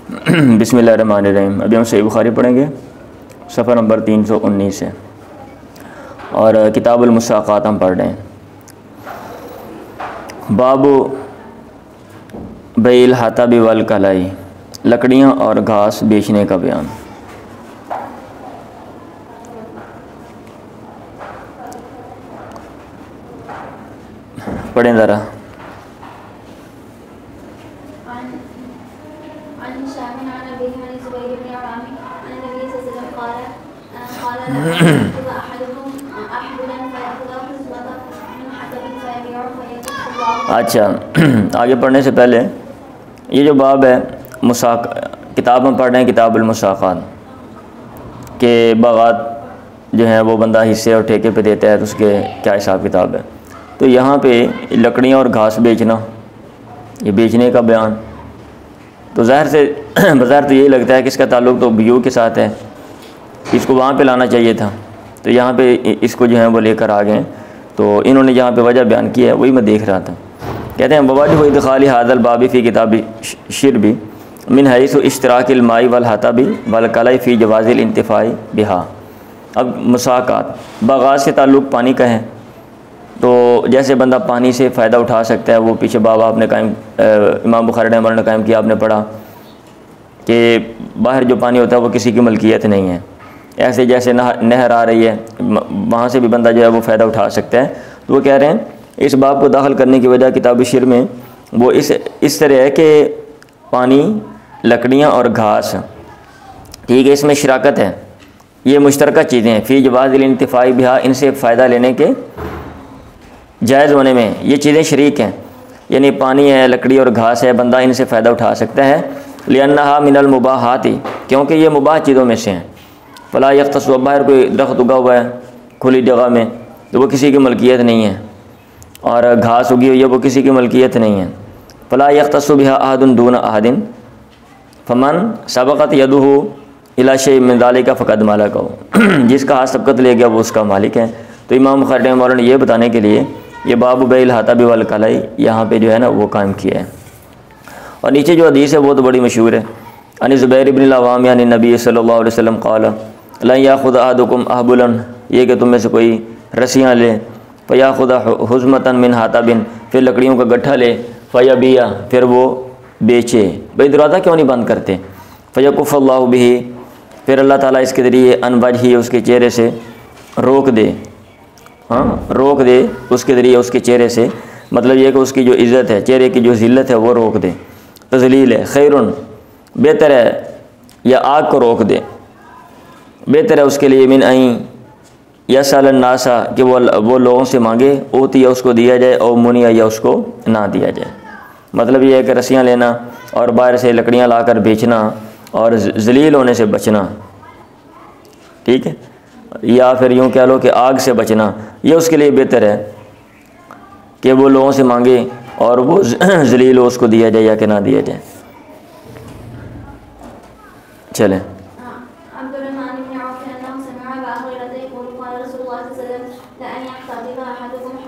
بسم اللہ الرحمن الرحیم۔ ابھی ہم صحیح بخاری پڑھیں گے صفحہ نمبر 319 سے، اور کتاب المساقات ہم پڑھ رہے ہیں۔ باب بیع الحطب والکلاء، لکڑیاں اور گھاس بیچنے کا بیان۔ پڑھیں ذرا۔ اچھا، آگے پڑھنے سے پہلے یہ جو باب ہے کتاب میں پڑھ رہے ہیں کتاب المساقات، کہ باغات جو ہیں وہ بندہ حصے اور ٹھیکے پہ دیتا ہے تو اس کے کیا حساب کتاب ہے۔ تو یہاں پہ لکڑیاں اور گھاس بیچنا، یہ بیچنے کا بیان، تو ظاہر سے بظاہر تو یہی لگتا ہے کہ اس کا تعلق تو بیوع کے ساتھ ہے، اس کو وہاں پہ لانا چاہیے تھا، تو یہاں پہ اس کو جو ہے وہ لے کر آ گئے۔ تو انہوں نے جہاں پہ وجہ بیان کی ہے وہی میں دیکھ رہا تھا۔ کہتے ہیں ووجہ ادخال ھذا الباب فی کتاب الشرب من حیث اشتراک الماء والحطب والکلاء فی جواز الانتفاع بہا۔ اب مساقات باغات سے تعلق پانی کا ہے، تو جیسے بندہ پانی سے فائدہ اٹھا سکتا ہے، وہ پیچھے باب آپ نے قائم امام بخاری رحمہ اللہ نے قائم کیا، آپ نے پڑھا کہ باہر جو پانی ہوتا ہے وہ کسی کی ملکیت نہیں ہے، ایسے جیسے نہر آ رہی ہے وہاں سے بھی بندہ جو ہے وہ فائدہ اٹھا سکتا ہے۔ تو وہ کہہ رہے ہیں اس باب کو داخل کرنے کی وجہ کتاب شر میں وہ اس طرح ہے کہ پانی، لکڑیاں اور گھاس، ٹھیک ہے، اس میں شراکت ہے، یہ مشترکہ چیزیں ہیں، فی جواز الانتفاع بہا، ان سے فائدہ لینے کے جائز ہونے میں یہ چیزیں شریک ہیں، یعنی پانی ہے، لکڑی اور گھاس ہے، بندہ ان سے فائدہ اٹھا سکتا ہے۔ لأنها من المباحات، کیونکہ یہ مباح چیزوں میں سے ہیں۔ فلا یختص، باہر کوئی درخت اگا ہوا ہے کھلی جگہ میں تو وہ کسی کی ملکیت نہیں ہے، اور گھاس اگی ہوئی ہے وہ کسی کی ملکیت نہیں ہے۔ فلا یختص بها احد دون احد فمن سبقت یدہ الی شیء من ذلک فقد ملکہ، جس کا ہاتھ سبقت لے گیا وہ اس کا مالک ہے۔ تو امام بخاری رحمہ اللہ نے یہ بتانے کے لیے یہ باب بیع الحطب والکلاء یہاں پہ جو ہے نا وہ قائم کیا ہے۔ اور نیچے جو حدیث ہے وہ تو بڑی مشہور ہے، عن زبیر بن العوام عن النبی صلی اللہ علیہ وسلم قال لن یاخذ احدکم احبلا، یہ کہ تم میں سے کوئی رسیاں لے، فیاخذ حزمۃ من حطب، پھر لکڑیوں کا گٹھا لے، فیبیع، پھر وہ بیچے۔ بھائی دروازہ کیوں نہیں بند کرتے؟ فیکف اللہ بہ، پھر اللہ تعالیٰ اس کے ذریعے ان وجہہ، اس کے چہرے سے روک دے، روک دے اس کے ذریعے اس کے چہرے سے، مطلب یہ کہ اس کی جو عزت ہے، چہرے کی جو ذلت ہے وہ روک دے، تذلیل ہے، خیرن، بہتر ہے، یا آگ کو روک دے، بہتر ہے اس کے لیے، من این یسأل الناس، کہ وہ لوگوں سے مانگے، اوتی یا اس کو دیا جائے، او منیا یا اس کو نہ دیا جائے۔ مطلب یہ ہے کہ رسیاں لینا اور باہر سے لکڑیاں لا کر بیچنا اور ذلیل ہونے سے بچنا، ٹھیک ہے، یا پھر یوں کہہ لو کہ آگ سے بچنا، یہ اس کے لیے بہتر ہے کہ وہ لوگوں سے مانگے اور وہ ذلیل ہو، اس کو دیا جائے یا کہ نہ دیا جائے۔ چلیں،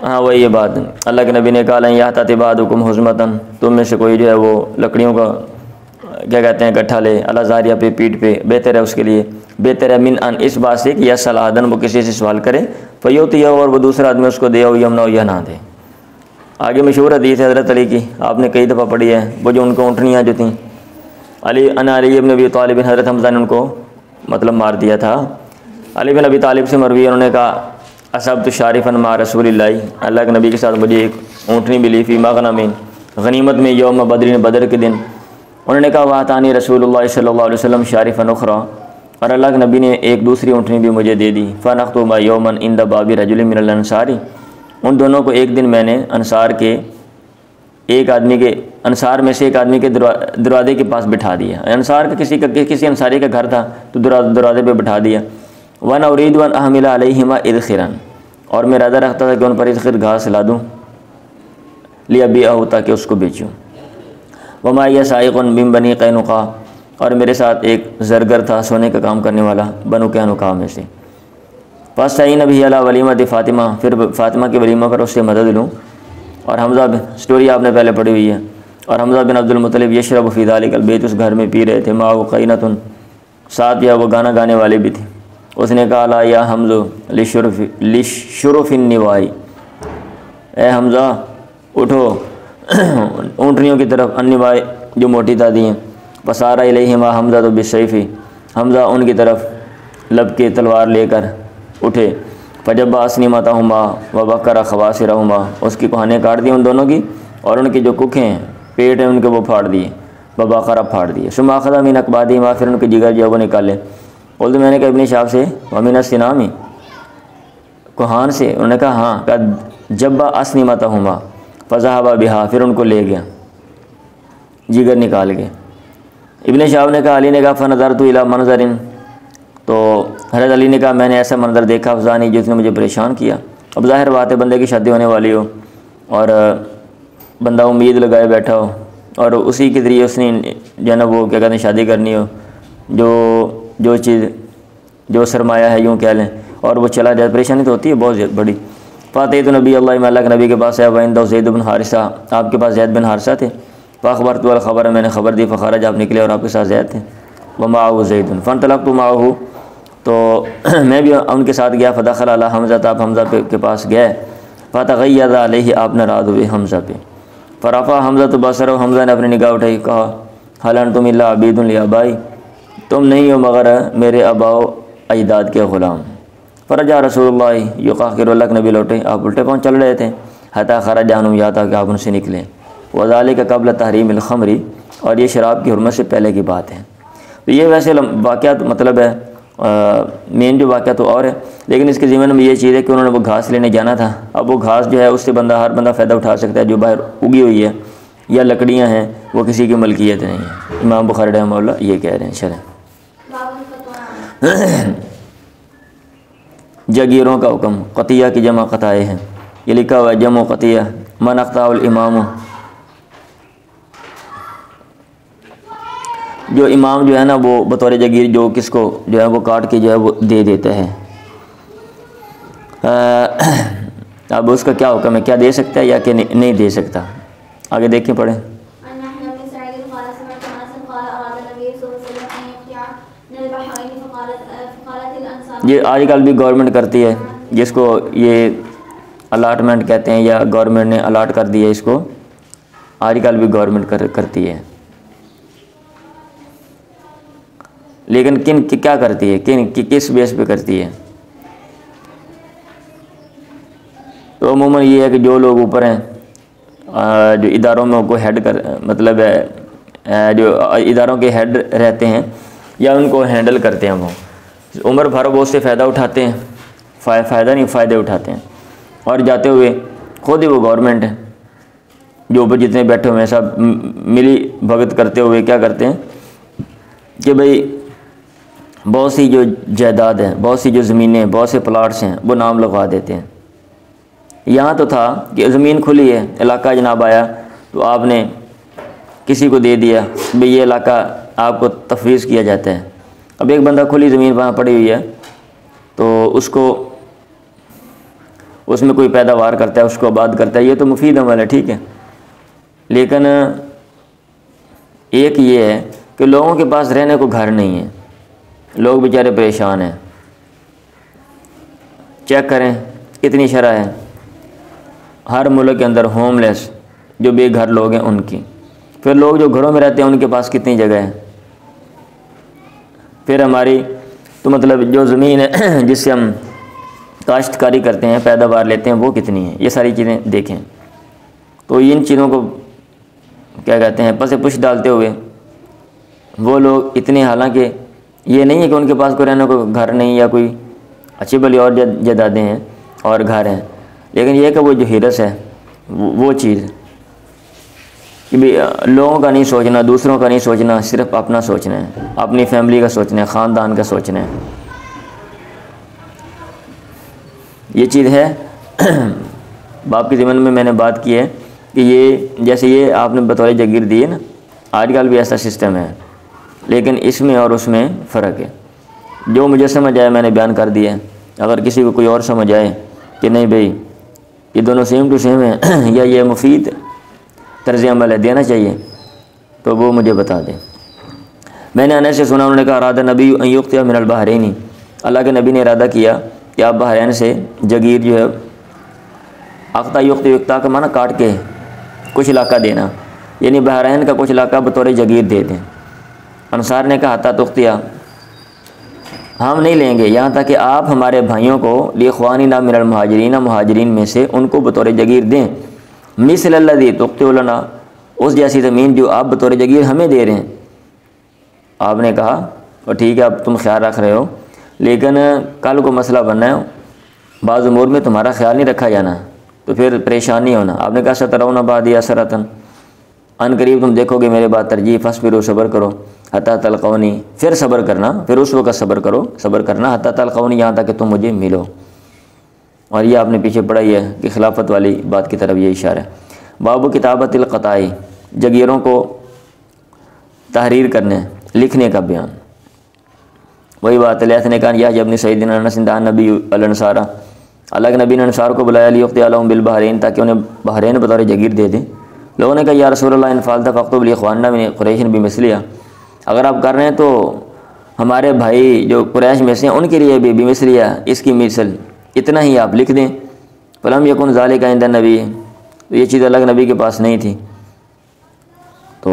ہاں وہی یہ بات، اللہ کے نبی نے کہا لن یحتطب احدکم حزمۃ، تم میں سے کوئی جو ہے وہ لکڑیوں کا کیا کہتے ہیں گٹھا لے، اللہ ظاہریہ پہ، پیٹھ پہ، بہتر ہے اس کے لیے، بہتر ہے من ان، اس بات سے کہ یسأل احدن، وہ کسی سے سوال کرے، فیعطیہ، اور وہ دوسرا آدمی اس کو دے، او یمنع، یا نہ دے۔ آگے مشہور حدیث ہے حضرت علی کی، آپ نے کئی دفعہ پڑھی ہے، وہ جو ان کو اونٹنیاں جو تھیں، علی بن ابی طالب، حضرت حمزہ نے ان کو مطلب مار دیا تھا۔ علی بن ابی طالب سے مروی، انہوں نے کہا اصبت شارفا مع رسول اللہ، اللہ کے نبی کے ساتھ مجھے ایک اونٹنی ملی، فی مغنم، غنیمت میں، یوم بدر، بدر کے دن۔ انہوں نے کہا واتانی رسول اللہ صلی اللہ علیہ وسلم شارفا اخری، اور اللہ کے نبی نے ایک دوسری اونٹنی بھی مجھے دے دی، فنختما یوما عند باب رجل من الانصار، ان دونوں کو ایک دن میں نے انصار میں سے ایک آدمی کے دروازے کے پاس بٹھا دیا، انصار کا کسی انصاری کا گھر تھا تو دروازے پہ بٹھا دیا۔ وَأَنَا أُرِيدُ أَنْ أَحْمِلَ عَلَيْهِمَا إِذْخِرًا، اور میں ارادہ رکھتا تھا کہ ان پر اذخر گھاس لا دوں، لِأَبِيعَهُ، تاکہ اس کو بیچوں۔ وَمَعِيَ سَائِقٌ مِّن بَنِي قَيْنُقَاع، اور میرے ساتھ ایک زرگر تھا، سونے کا کام کرنے والا، بنو قینقاع میں سے۔ فَاسْتَعِينَ بِهِ عَلَىٰ وَلِيمَةِ فاطمہ، پھر فاطمہ کے ولیمہ پر اس سے مدد لوں۔ اور حمزہ سٹوری آپ نے پہلے پڑھی ہوئی ہے، اور حمزہ بن عبد المطلب یشرب فی ذلک البیت، اس گھر میں پی رہے تھے، معه قینۃ، ساتھ یا وہ گانا گانے والے بھی تھے۔ اس نے کہا لا یا حمزہ لشرف النوائی، اے حمزہ اٹھو اونٹنیوں کی طرف، النوائی جو موٹی دادی ہیں، پسارا الیہما حمزہ تو بالسیف، حمزہ ان کی طرف لب کے تلوار لے کر اٹھے، فجب اسنمتہما وبکر خواصرہما، اس کی کوہانیں کاٹ دی ان دونوں کی، اور ان کی جو ککھیں ہیں پیٹ ہیں ان کے وہ پھاڑ دیے، وبقرہ پھاڑ دیے، ثم اخذ من اکبادہما، پھر ان کے جگر جو وہ نکالے، بولتے میں نے کہا ابن شہاب سے، ومن السنام، کوہان سے، انہوں نے کہا ہاں، کہ جب اسنمتہما فذهب بها، پھر ان کو لے گیا جگر نکال کے۔ ابن شہاب نے کہا، علی نے کہا فنظرت الی منظر، تو حضرت علی نے کہا میں نے ایسا منظر دیکھا افزانی جس نے مجھے پریشان کیا۔ اب ظاہر بات ہے بندے کی شادی ہونے والی ہو اور بندہ امید لگائے بیٹھا ہو، اور اسی کے ذریعے اس نے جو ہے نا وہ کیا کہتے ہیں شادی کرنی ہو، جو چیز جو سرمایہ ہے یوں کہہ لیں، اور وہ چلا جائے، پریشانی تو ہوتی ہے بہت بڑی۔ فاتحت نبی اللہ کے نبی کے پاس ہے، وعندہ زید بن حارثہ، آپ کے پاس زید بن حارثہ تھے، فاخبرت الخبر، میں نے خبر دی، فخرج، آپ نکلے اور آپ کے ساتھ زید تھے، ومعه زید، فانطلقت معه، تو میں بھی ان کے ساتھ گیا، فدخل علی حمزہ، آپ حمزہ کے پاس گئے، فتغیظ علیہ، آپ ناراض ہوئے حمزہ پہ، فرفع حمزہ بصرہ، حمزہ نے اپنی نگاہ اٹھائی، کہا هل انتم الا عبید لآبائی، تم نہیں ہو مگر میرے آبا و اجداد کے غلام۔ فرجع رسول اللہ یقاخر، اللہ کے نبی لوٹے، آپ الٹے پاؤں چل رہے تھے، حتی خرج عنہم، یا تھا کہ آپ ان سے نکلیں، وذالک قبل تحریم الخمر، اور یہ شراب کی حرمت سے پہلے کی بات ہے۔ تو یہ ویسے واقعات مطلب ہے مین جو واقعہ تو اور ہے، لیکن اس کے ضمن میں یہ چیز ہے کہ انہوں نے وہ گھاس لینے جانا تھا، اب وہ گھاس جو ہے اس سے ہر بندہ فائدہ اٹھا سکتا ہے جو باہر اگی ہوئی ہے، یا لکڑیاں ہیں وہ کسی کی ملکیت نہیں ہے۔ امام بخاری رحمہ اللہ یہ کہہ رہے ہیں شرح جگیروں کا حکم، قطیہ کی جمع قطائے ہیں، یہ لکھا ہوا ہے جمع قطیہ، من اقطع الامام، جو امام جو ہے نا وہ بطور جگیر جو کس کو جو ہے وہ کاٹ کے جو ہے وہ دے دیتا ہے۔ اب اس کا کیا حکم ہے، کیا دے سکتا ہے یا کہ نہیں دے سکتا، آگے دیکھیں پڑھیں۔ یہ آج کل بھی گورنمنٹ کرتی ہے، جس کو یہ الاٹمنٹ کہتے ہیں، یا گورنمنٹ نے الاٹ کر دیا اس کو، آج کل بھی گورنمنٹ کرتی ہے، لیکن کیا کرتی ہے، کس بیس پہ کرتی ہے؟ تو عموماً یہ ہے کہ جو لوگ اوپر ہیں، جو اداروں میں کو ہیڈ مطلب ہے جو اداروں کے ہیڈ رہتے ہیں یا ان کو ہینڈل کرتے ہیں، وہ عمر بھر وہ اس سے فائدہ اٹھاتے ہیں، فائدے اٹھاتے ہیں، اور جاتے ہوئے خود ہی وہ گورنمنٹ ہے، جو اوپر جتنے بیٹھے ہوئے ہیں سب ملی بھگت کرتے ہوئے کیا کرتے ہیں کہ بھئی بہت سی جو جائیداد ہے، بہت سی جو زمینیں، بہت سے پلاٹس ہیں، وہ نام لگوا دیتے ہیں۔ یہاں تو تھا کہ زمین کھلی ہے، علاقہ جناب آیا تو آپ نے کسی کو دے دیا، بھئی یہ علاقہ آپ کو تفویض کیا جاتا ہے۔ اب ایک بندہ کھلی زمین وہاں پڑی ہوئی ہے تو اس کو اس میں کوئی پیداوار کرتا ہے، اس کو آباد کرتا ہے، یہ تو مفید عمل ہے، ٹھیک ہے، لیکن ایک یہ ہے کہ لوگوں کے پاس رہنے کو گھر نہیں ہے، لوگ بیچارے پریشان ہیں۔ چیک کریں کتنی شرح ہے ہر ملک کے اندر ہوم لیس جو بے گھر لوگ ہیں ان کی، پھر لوگ جو گھروں میں رہتے ہیں ان کے پاس کتنی جگہ ہے، پھر ہماری تو مطلب جو زمین ہے جس سے ہم کاشتکاری کرتے ہیں، پیداوار لیتے ہیں، وہ کتنی ہے، یہ ساری چیزیں دیکھیں۔ تو ان چیزوں کو کیا کہتے ہیں پس پش ڈالتے ہوئے وہ لوگ اتنے، حالانکہ یہ نہیں ہے کہ ان کے پاس کوئی رہنے کو گھر نہیں یا کوئی اچھی بلی اور جائیدادیں ہیں اور گھر ہیں، لیکن یہ کہ وہ جو ہرس ہے وہ چیز کہ بھی لوگوں کا نہیں سوچنا، دوسروں کا نہیں سوچنا، صرف اپنا سوچنا ہے، اپنی فیملی کا سوچنا ہے، خاندان کا سوچنا ہے، یہ چیز ہے۔ باپ کے ضمن میں نے بات کی ہے کہ یہ جیسے یہ آپ نے بطور جگیر دی ہے نا، آج کل بھی ایسا سسٹم ہے، لیکن اس میں اور اس میں فرق ہے۔ جو مجھے سمجھ آئے میں نے بیان کر دیا ہے، اگر کسی کو کوئی اور سمجھ آئے کہ نہیں بھئی یہ دونوں سیم ٹو سیم ہیں یا یہ مفید طرز عمل ہے دینا چاہیے تو وہ مجھے بتا دیں۔ میں نے انس سے سنا، انہوں نے کہا اراد نبی ان یقطع من البحرین، اللہ کے نبی نے ارادہ کیا کہ آپ بحرین سے جگیر جو ہے، اقطع یقطع، یقطع کا معنی کاٹ کے کچھ علاقہ دینا، یعنی بحرین کا کچھ علاقہ بطور جگیر دے دیں۔ انصار نے کہا حتیٰ تقطع، ہم نہیں لیں گے یہاں تک کہ آپ ہمارے بھائیوں کو لاخواننا من المہاجرین، مہاجرین میں سے ان کو بطور جگیر دیں، مثل الذی تقطع لنا، اس جیسی زمین جو آپ بطور جگیر ہمیں دے رہے ہیں۔ آپ نے کہا اور ٹھیک ہے اب تم خیال رکھ رہے ہو، لیکن کل کو مسئلہ بننا ہے، بعض امور میں تمہارا خیال نہیں رکھا جانا تو پھر پریشان نہیں ہونا۔ آپ نے کہا سترون بعدی اثرتن، ان قریب تم دیکھو گے میرے بات ترجیح، فاصبروا، صبر کرو، حتی تلقونی، پھر صبر کرنا، پھر اس وقت صبر کرو، صبر کرنا، حتی تلقونی، یہاں تک کہ تم مجھے ملو۔ اور یہ آپ نے پیچھے پڑھا ہی ہے کہ خلافت والی بات کی طرف یہ اشارہ ہے۔ باب کتابت القطاع، جگیروں کو تحریر کرنے، لکھنے کا بیان۔ وہی بات ہے، نے کہا یا ابن سعید انس دان نبی الانصار، اللہ کے نبی نے انصار کو بلایا لیقطع لهم بالبحرین، تاکہ انہیں بحرین بطور جگیر دے دیں۔ لوگوں نے کہا یا رسول اللہ ان فعلت فاکتب لاخواننا من قریش بمثلها، اگر آپ کر رہے ہیں تو ہمارے بھائی جو قریش میں سے ہیں ان کے لیے بھی بمثلها، اس کی مثل اتنا ہی آپ لکھ دیں۔ فلم یکن ذلک عند النبی، تو یہ چیز اللہ کے نبی کے پاس نہیں تھی، تو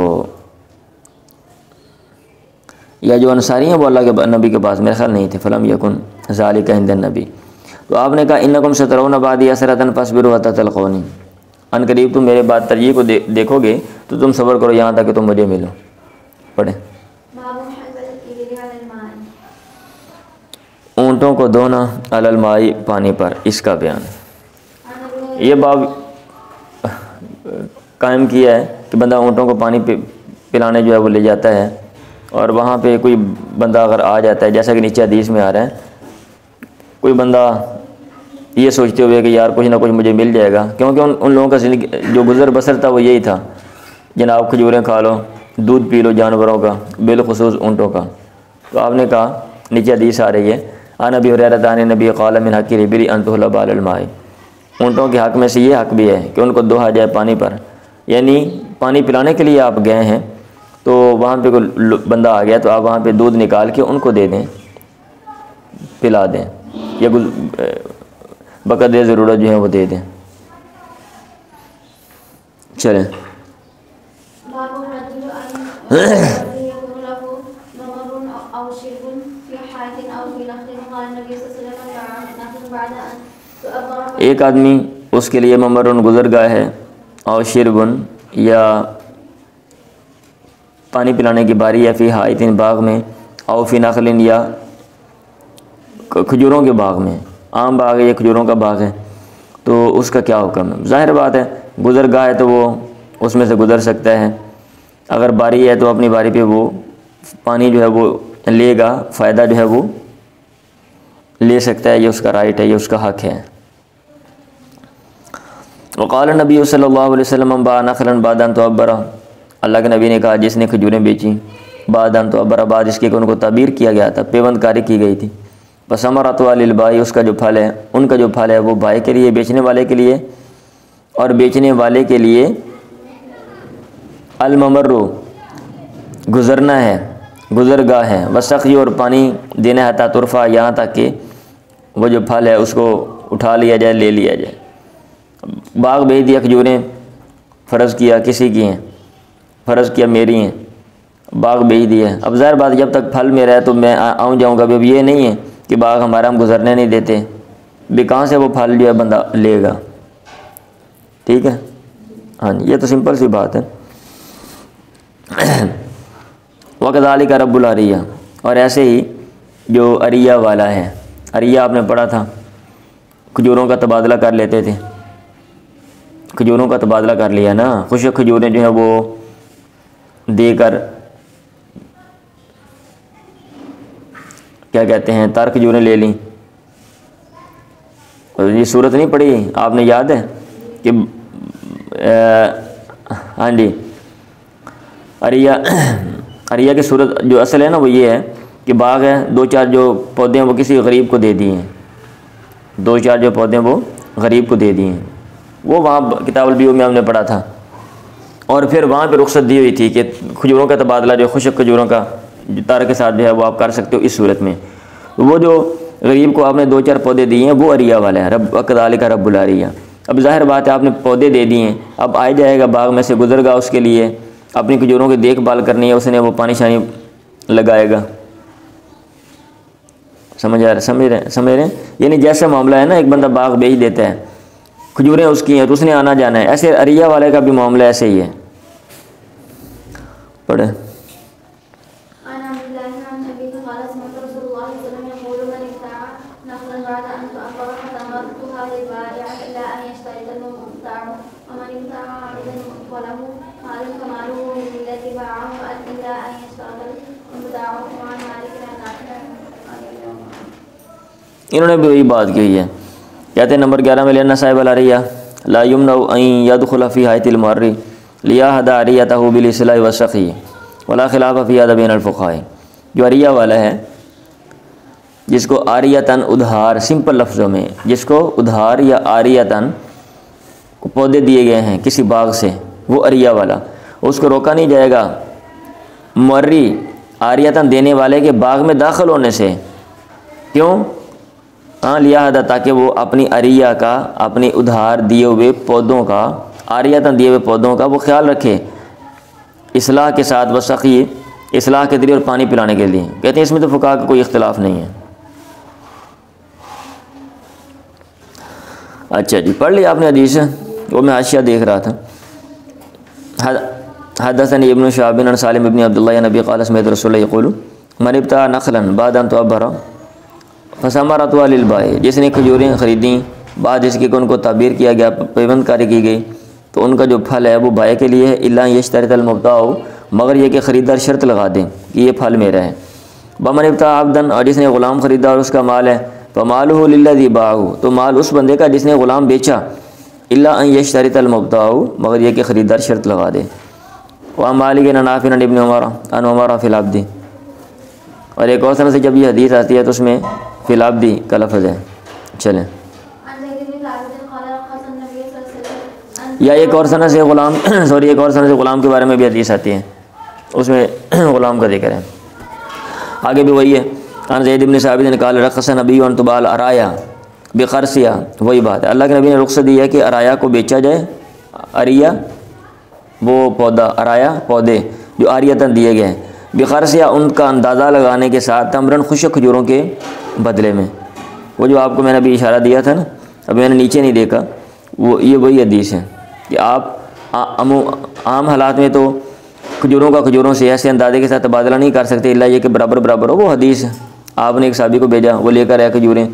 یا جو انصاری ہیں وہ اللہ کے نبی کے پاس میرے خیال نہیں تھے۔ فلم یکن ذالک عند النبی، تو آپ نے کہا انکم سترون بعدی اثرۃ فاصبروا حتی تلقونی، ان قریب تم میرے بات ترجیح کو دیکھو گے تو تم صبر کرو یہاں تک کہ تم مجھے ملو۔ پڑھیں۔ اونٹوں کو دھونا علی الماء، پانی پر، اس کا بیان۔ یہ باب قائم کیا ہے کہ بندہ اونٹوں کو پانی پلانے جو ہے وہ لے جاتا ہے، اور وہاں پہ کوئی بندہ اگر آ جاتا ہے، جیسا کہ نیچے حدیث میں آ رہا ہے، کوئی بندہ یہ سوچتے ہوئے کہ یار کچھ نہ کچھ مجھے مل جائے گا، کیونکہ ان لوگوں کا زندگی جو گزر بسر تھا وہ یہی تھا، جناب کھجوریں کھا لو، دودھ پی لو جانوروں کا، بالخصوص اونٹوں کا۔ تو آپ نے کہا نیچے حدیث آ رہی ہے، عن ابی ہریرہ عن النبی قال من حق الابل ان تحلب علی الماء، اونٹوں کے حق میں سے یہ حق بھی ہے کہ ان کو دوہا جائے پانی پر، یعنی پانی پلانے کے لیے آپ گئے ہیں تو وہاں پہ کوئی بندہ آ گیا تو آپ وہاں پہ دودھ نکال کے ان کو دے دیں، پلا دیں، یا بقدر ضرورت جو ہے وہ دے دیں۔ چلیں۔ ایک آدمی اس کے لیے ممرن گزر گاہ ہے، اور شربن یا پانی پلانے کی باری ہے، فی حائط، باغ میں، او فی نخل، یا کھجوروں کے باغ میں، عام باغ ہے یا کھجوروں کا باغ ہے، تو اس کا کیا حکم ہے؟ ظاہر بات ہے گزر گاہ ہے تو وہ اس میں سے گزر سکتا ہے، اگر باری ہے تو اپنی باری پہ وہ پانی جو ہے وہ لے گا، فائدہ جو ہے وہ لے سکتا ہے، یہ اس کا رائٹ ہے، یہ اس کا حق ہے۔ وقال نبی صلی اللہ علیہ وسلم من باع نخلا بعد ان تعبر، اللہ کے نبی نے کہا جس نے کھجوریں بیچیں بعد ان تعبر، بعد اس کے کہ ان کو تعبیر کیا گیا تھا، پیوند کاری کی گئی تھی، فثمرۃ للبائع، اس کا جو پھل ہے، ان کا جو پھل ہے وہ بائع کے لیے، بیچنے والے کے لیے، اور بیچنے والے کے لیے الممر، گزرنا ہے، گزر گاہ ہے، وسقی، اور پانی دینا ہے، حتی ترفع، یہاں تک کہ وہ جو پھل ہے اس کو اٹھا لیا جائے، لے لیا جائے۔ باغ بیچ دیا کھجوریں، فرض کیا کسی کی ہیں، فرض کیا میری ہیں، باغ بیچ دیا، اب ظاہر بات جب تک پھل میرا ہے تو میں آؤں جاؤں گا، اب یہ نہیں ہے کہ باغ ہمارا ہم گزرنے نہیں دیتے، بھی کہاں سے وہ پھل جو ہے بندہ لے گا، ٹھیک ہے، ہاں یہ تو سمپل سی بات ہے۔ وَكَذَلِكَ رَبُّ الْعَرِيَّةِ، اور ایسے ہی جو عریہ والا ہے، عریہ آپ نے پڑھا تھا، کھجوروں کا تبادلہ کر لیتے تھے، کھجوروں کا تبادلہ کر لیا نا، خشک کھجوریں جو ہیں وہ دے کر، کیا کہتے ہیں، تر کھجوریں لے لیں، اور یہ صورت نہیں پڑھی آپ نے، یاد ہے کہ ہاں جی، عریہ کی صورت جو اصل ہے نا وہ یہ ہے کہ باغ ہے، دو چار جو پودے ہیں وہ کسی غریب کو دے دیے ہیں، دو چار جو پودے ہیں وہ غریب کو دے دیے ہیں، وہ وہاں کتاب البیوع میں ہم نے پڑھا تھا اور پھر وہاں پہ رخصت دی ہوئی تھی کہ کھجوروں کا تبادلہ جو خشک کھجوروں کا تار کے ساتھ جو ہے وہ آپ کر سکتے ہو اس صورت میں. وہ جو غریب کو آپ نے 2-4 پودے دیے ہیں وہ عریہ والا ہے. رب کذالک رب العریہ. اب ظاہر بات ہے آپ نے پودے دے دیے ہیں, اب آئے جائے گا باغ میں سے گزر گا, اس کے لیے اپنی کھجوروں کی دیکھ بھال کرنی ہے, اس نے وہ پانی شانی لگائے گا. سمجھ رہے ہیں یعنی جیسا معاملہ ہے نا, ایک بندہ باغ بیچ دیتا ہے, کھجوریں اس کی ہیں تو اس نے آنا جانا ہے, ایسے عریہ والے کا بھی معاملہ ایسے ہی ہے. پڑھے. انہوں نے بھی وہی بات کی ہے. کہتے ہیں نمبر 11 میں لأن صاحب العریہ لا یمنع ان يدخل في حیۃ المعری لیاہد عریتہ بالاصلاح والسقی ولا خلاف فی هذا بین الفقہاء. جو عریہ والا ہے, جس کو عاریتاً ادھار, سمپل لفظوں میں جس کو ادھار یا عاریتاً پودے دیے گئے ہیں کسی باغ سے, وہ عریہ والا, اس کو روکا نہیں جائے گا معری عاریتاً دینے والے کے باغ میں داخل ہونے سے. کیوں؟ لہٰذا تاکہ وہ اپنی عریہ کا, اپنی ادھار دیے ہوئے پودوں کا, عاریتاً دیے ہوئے پودوں کا وہ خیال رکھے اصلاح کے ساتھ, وسقی اصلاح کے ذریعے اور پانی پلانے کے لیے. کہتے ہیں اس میں تو فقہا کا کوئی اختلاف نہیں ہے. اچھا جی, پڑھ لی آپ نے حدیث, وہ میں حاشیہ دیکھ رہا تھا. حدثني ابن شهاب عن سالم ابن عبد الله نبی قال سمعت رسول اللہ یقول من ابتاع نخلا بعد ان تعبر فثمرتها للبائع. جس نے کھجوریں خریدیں بعد اس کے ان کو تعبیر کیا گیا, پیوند کاری کی گئی, تو ان کا جو پھل ہے وہ بائع کے لیے ہے. الا یشترط المبتاع, مگر یہ کہ خریدار شرط لگا دیں کہ یہ پھل میرا ہے. بمن ابتاع عبدا, اور جس نے غلام خریدا اور اس کا مال ہے, فمالہ للذی باعہ, تو مال اس بندے کا جس نے غلام بیچا. الا ان یشترط المبتاع, مگر یہ کہ خریدار شرط لگا دے. وہاں مالک نافع ابن عمر ان عمر فی العبد. اور ایک اور طرح سے جب یہ حدیث آتی ہے تو اس میں فی العبد کا لفظ ہے. چلیں, یا ایک اور سنہ سے غلام ایک اور سنہ سے غلام کے بارے میں بھی حدیث آتی ہے, اس میں غلام کا ذکر ہے. آگے بھی وہی ہے. عن زید بن ثابت نے قال رخص نبی ان تبال ارایا بخرسیہ. وہی بات ہے, اللہ کے نبی نے رخصت دی ہے کہ ارایا کو بیچا جائے. عریہ وہ پودا, ارایا پودے جو عاریتاً دیے گئے ہیں, بخرسیہ ان کا اندازہ لگانے کے ساتھ, تمرن خشک کھجوروں کے بدلے میں. وہ جو آپ کو میں نے ابھی اشارہ دیا تھا نا, ابھی میں نے نیچے نہیں دیکھا, وہ یہ وہی حدیث ہے کہ آپ عام حالات میں تو کھجوروں کا کھجوروں سے ایسے اندازے کے ساتھ تبادلہ نہیں کر سکتے, اللہ یہ کہ برابر برابر ہو. وہ حدیث آپ نے ایک صحابی کو بھیجا, وہ لے کر آیا کھجوریں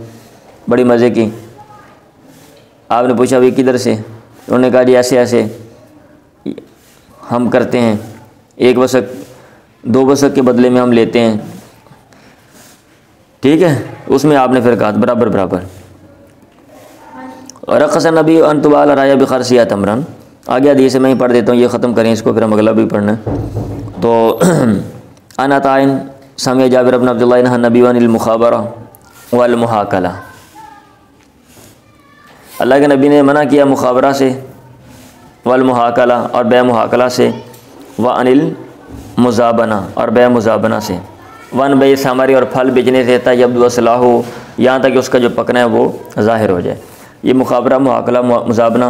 بڑی مزے کی. آپ نے پوچھا وہ کدھر سے؟ انہوں نے کہا جی ایسے ایسے ہم کرتے ہیں, 1 وسق 2 وسق کے بدلے میں ہم لیتے ہیں. ٹھیک ہے, اس میں آپ نے پھر کہا برابر برابر. رخص نبی ان تبال ارایا بخرسیہ تمرن. آگے حدیث میں ہی پڑھ دیتا ہوں, یہ ختم کریں اس کو, پھر ہم اگلا بھی پڑھنا ہے. تو ان عطاء سمع جابر بن عبد اللہ نہى النبی عن المخابرہ والمحاکلہ. اللہ کے نبی نے منع کیا مخابرہ سے, والمحاکلہ اور بے محاکلہ سے, وعن المزابنہ اور بے مزابنہ سے, ون بے ثمر اور پھل بیچنے سے, تیبدو اصلاح ہو, یہاں تک کہ اس کا جو پکنا ہے وہ ظاہر ہو جائے. یہ مخابرہ, محاکلہ, مزابنہ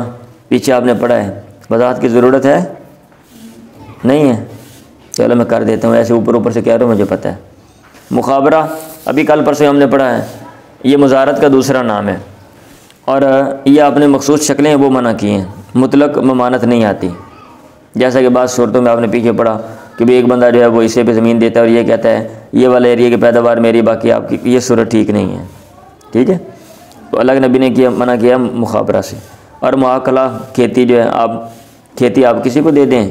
پیچھے آپ نے پڑھا ہے, وضاحت کی ضرورت ہے نہیں ہے؟ چلو میں کر دیتا ہوں, ایسے اوپر اوپر سے کہہ رہا ہوں, مجھے پتہ ہے. مخابرہ ابھی کل پرسوں ہم نے پڑھا ہے, یہ مزارت کا دوسرا نام ہے, اور یہ اپنے مخصوص شکلیں وہ منع کی ہیں, مطلق ممانت نہیں آتی. جیسا کہ بعض صورتوں میں آپ نے پیچھے پڑھا کہ ایک بندہ جو ہے وہ اسے پہ زمین دیتا ہے اور یہ کہتا ہے یہ والے ایریے کی پیداوار میری, باقی آپ کی, یہ صورت ٹھیک نہیں ہے. ٹھیک ہے, تو اللہ کے نبی نے کیا, منع کیا مخابرہ سے. اور محاکلہ کھیتی جو ہے, آپ کھیتی آپ کسی کو دے دیں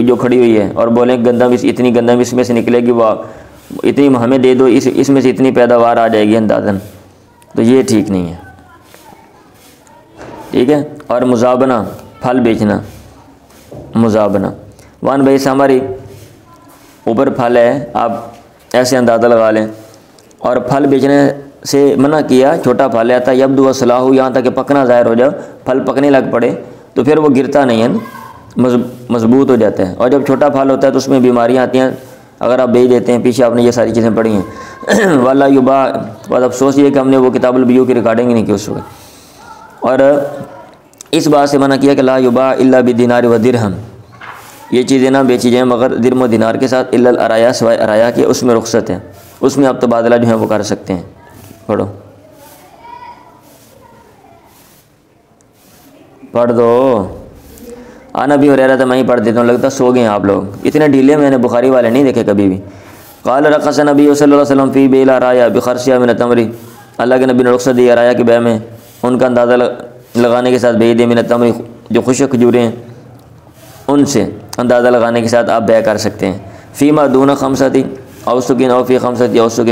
جو کھڑی ہوئی ہے اور بولیں گندم اتنی گندم اس میں سے نکلے گی, وہ اتنی ہمیں دے دو, اس میں سے اتنی پیداوار آ جائے گی اندازاً, تو یہ ٹھیک نہیں ہے. ٹھیک ہے. اور مزابنہ پھل بیچنا, مزابنہ وان بھائی ہماری اوپر پھل ہے, آپ ایسے اندازہ لگا لیں, اور پھل بیچنے سے منع کیا, چھوٹا پھل آتا ہے یبدو اصلاح ہو, یہاں تک کہ پکنا ظاہر ہو جائے, پھل پکنے لگ پڑے تو پھر وہ گرتا نہیں ہے نا, مضبوط ہو جاتا ہے، اور جب چھوٹا پھل ہوتا ہے تو اس میں بیماریاں آتی ہیں اگر آپ بیچ دیتے ہیں۔ پیچھے آپ نے یہ ساری چیزیں پڑھی ہیں۔ والا یباع، بات افسوس یہ کہ ہم نے وہ کتاب البیوع کی ریکارڈنگ ہی نہیں کی اس وقت، اور اس بات سے منع کیا کہ لا یباع الا بدینار و درہم، یہ چیزیں نہ بیچی جائیں مگر درم و دینار کے ساتھ، الا الارایا، سوائے ارایا کے، اس میں رخصت ہے، اس میں آپ تبادلہ جو ہے وہ کر سکتے ہیں۔ پڑھو، پڑھ دو۔ آنا بھی ہو رہا تھا، میں ہی پڑھ دیتا ہوں، لگتا سو گئے ہیں آپ لوگ، اتنے ڈھیلے میں نے بخاری والے نہیں دیکھے کبھی بھی۔ قال رخص نبی صلی اللہ علیہ وسلم فی بیع الارایا بخرصها من التمر، اللہ کے نبی نے رخصت دی ارایا کے بیع میں ان کا اندازہ لگانے کے ساتھ، بیع دے من التمر، جو خشک کھجوریں ہیں ان سے اندازہ لگانے کے ساتھ آپ بیع کر سکتے ہیں۔ فیما دون خمسۃ اوسق او فی خمسۃ اوسق،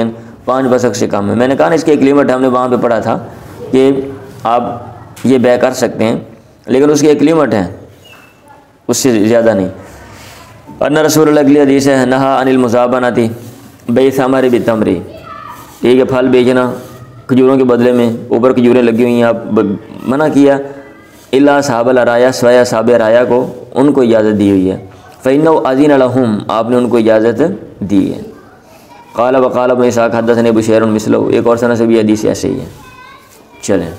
5 وسق سے کم ہے۔ میں نے کہا نا اس کی ایک لمٹ ہے، ہم نے وہاں پہ پڑھا تھا کہ آپ یہ بیع کر سکتے ہیں لیکن اس کی ایک لمٹ ہے، اس سے زیادہ نہیں۔ ان رسول اللہ، اگلی حدیث ہے، نہا عن المزابنۃ بیع ثمر بالتمر، ٹھیک ہے، پھل بیچنا کھجوروں کے بدلے میں، اوپر کھجوریں لگی ہوئی ہیں، آپ منع کیا۔ الا اصحاب الارایا، سوائے اصحاب ارایا کو، ان کو اجازت دی ہوئی ہے۔ فإنه أذن لهم، آپ نے ان کو اجازت دی ہے۔ قال وقال ابن اسحاق حدثنا بشیر مثلہ، ایک اور سند سے بھی حدیث ایسے ہی ہے۔ چلیں۔